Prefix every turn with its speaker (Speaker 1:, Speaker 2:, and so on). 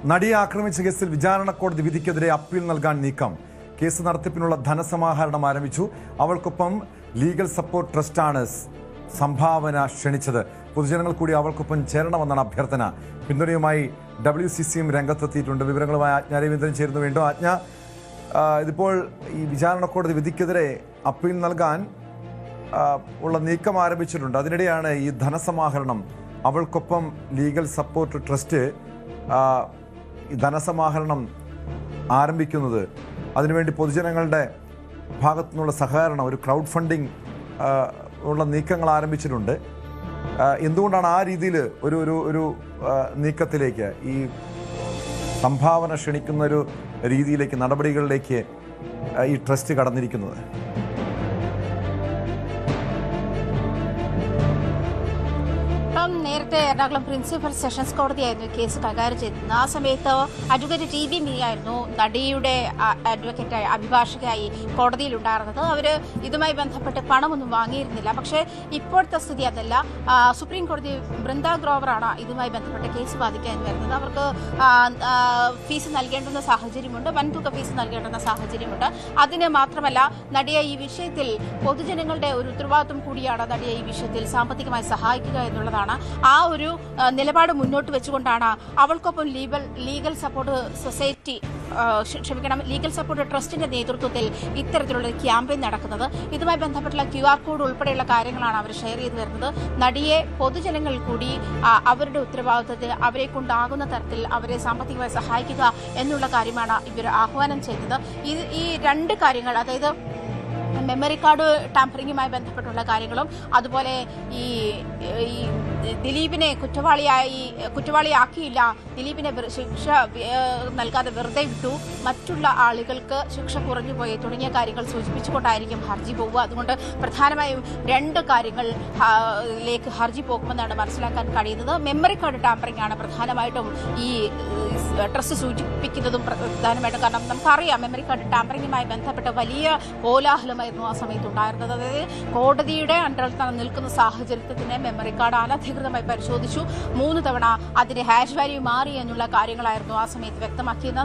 Speaker 1: നടിയെ ആക്രമിച്ച കേസിൽ വിചാരണ കോടതി വിധിക്കെതിരെ അപ്പീൽ നൽകാൻ നീക്കം. കേസ് നടത്തിപ്പിനുള്ള ധനസമാഹരണം ആരംഭിച്ചു. അവൾക്കൊപ്പം ലീഗൽ സപ്പോർട്ട് ട്രസ്റ്റാണ് സംഭാവന ക്ഷണിച്ചത്. പൊതുജനങ്ങൾ കൂടി അവൾക്കൊപ്പം ചേരണമെന്നാണ് അഭ്യർത്ഥന. പിന്തുണയുമായി WCCയും രംഗത്തെത്തിയിട്ടുണ്ട്. വിവരങ്ങളുമായി ആജ്ഞ രവീന്ദ്രൻ ചേരുന്നു. വീണ്ടും ആജ്ഞ, ഇതിപ്പോൾ ഈ വിചാരണ കോടതി വിധിക്കെതിരെ അപ്പീൽ നൽകാൻ ഉള്ള നീക്കം ആരംഭിച്ചിട്ടുണ്ട്. അതിനിടെയാണ് ഈ ധനസമാഹരണം. അവൾക്കൊപ്പം ലീഗൽ സപ്പോർട്ട് ട്രസ്റ്റ് ഈ ധനസമാഹരണം ആരംഭിക്കുന്നത്. അതിനുവേണ്ടി പൊതുജനങ്ങളുടെ ഭാഗത്തു നിന്നുള്ള സഹകരണം, ഒരു ക്രൗഡ് ഫണ്ടിങ് ഉള്ള നീക്കങ്ങൾ ആരംഭിച്ചിട്ടുണ്ട്. എന്തുകൊണ്ടാണ് ആ രീതിയിൽ ഒരു നീക്കത്തിലേക്ക്, ഈ സംഭാവന ക്ഷണിക്കുന്ന ഒരു രീതിയിലേക്ക്, നടപടികളിലേക്ക് ഈ ട്രസ്റ്റ് കടന്നിരിക്കുന്നത്?
Speaker 2: നേരത്തെ എറണാകുളം പ്രിൻസിപ്പൽ സെഷൻസ് കോടതിയായിരുന്നു കേസ് കൈകാര്യം ചെയ്തിരുന്നത്. ആ സമയത്ത് അഡ്വക്കേറ്റ് TB മിനി ആയിരുന്നു നടിയുടെ അഡ്വക്കേറ്റായി, അഭിഭാഷകയായി കോടതിയിലുണ്ടായിരുന്നത്. അവർ ഇതുമായി ബന്ധപ്പെട്ട് പണമൊന്നും വാങ്ങിയിരുന്നില്ല. പക്ഷേ ഇപ്പോഴത്തെ സ്ഥിതി അതല്ല. സുപ്രീം കോടതി ബൃന്ദ ഗ്രോവറാണ് ഇതുമായി ബന്ധപ്പെട്ട് കേസ് ബാധിക്കാൻ വരുന്നത്. അവർക്ക് ഫീസ് നൽകേണ്ടുന്ന സാഹചര്യമുണ്ട്, വൻതുക ഫീസ് നൽകേണ്ടുന്ന സാഹചര്യമുണ്ട്. അതിന് മാത്രമല്ല, നടിയെ ഈ വിഷയത്തിൽ പൊതുജനങ്ങളുടെ ഒരു ഉത്തരവാദിത്വം കൂടിയാണ് നടിയെ ഈ വിഷയത്തിൽ സാമ്പത്തികമായി സഹായിക്കുക എന്നുള്ളതാണ്. ആ ഒരു നിലപാട് മുന്നോട്ട് വെച്ചുകൊണ്ടാണ് അവൾക്കൊപ്പം legal support society legal support ട്രസ്റ്റിന്റെ നേതൃത്വത്തിൽ ഇത്തരത്തിലുള്ള ക്യാമ്പയിൻ നടക്കുന്നത്. ഇതുമായി ബന്ധപ്പെട്ടുള്ള QR കോഡ് ഉൾപ്പെടെയുള്ള കാര്യങ്ങളാണ് അവർ ഷെയർ ചെയ്തു വരുന്നത്. നടിയെ പൊതുജനങ്ങൾ കൂടി അവരുടെ ഉത്തരവാദിത്വത്തിൽ അവരെ കൊണ്ടാകുന്ന തരത്തിൽ അവരെ സാമ്പത്തികമായി സഹായിക്കുക എന്നുള്ള കാര്യമാണ് ഇവർ ആഹ്വാനം ചെയ്തത്. ഈ രണ്ട് കാര്യങ്ങൾ, അതായത് മെമ്മറി കാർഡ് ടാമ്പറിങ്ങുമായി ബന്ധപ്പെട്ടുള്ള കാര്യങ്ങളും അതുപോലെ ഈ ദിലീപിനെ കുറ്റവാളിയാക്കിയില്ല, ദിലീപിനെ ശിക്ഷ നൽകാതെ വെറുതെ വിട്ടു, മറ്റുള്ള ആളുകൾക്ക് ശിക്ഷ കുറഞ്ഞുപോയി തുടങ്ങിയ കാര്യങ്ങൾ സൂചിപ്പിച്ചുകൊണ്ടായിരിക്കും ഹർജി പോവുക. അതുകൊണ്ട് പ്രധാനമായും രണ്ട് കാര്യങ്ങളിലേക്ക് ഹർജി പോകുമെന്നാണ് മനസ്സിലാക്കാൻ കഴിയുന്നത്. മെമ്മറി കാർഡ് ടാമ്പറിംഗ് ആണ് പ്രധാനമായിട്ടും ഈ ട്രസ്റ്റ് സൂചിപ്പിക്കുന്നതും പ്രധാനമായിട്ടും. കാരണം നമുക്കറിയാം, മെമ്മറി കാർഡ് ടാമ്പറിങ്ങുമായി ബന്ധപ്പെട്ട് വലിയ കോലാഹലമായിരുന്നു ആ സമയത്ത് ഉണ്ടായിരുന്നത്. അതായത് കോടതിയുടെ അണ്ടറിൽ നിൽക്കുന്ന സാഹചര്യത്തിൽ തന്നെ മെമ്മറി കാർഡ് അനധികൃതമായി പരിശോധിച്ചു. 3 തവണ അതിന്റെ ഹാഷ് വാല്യൂ മാറി എന്നുള്ള കാര്യങ്ങളായിരുന്നു ആ സമയത്ത് വ്യക്തമാക്കിയത്.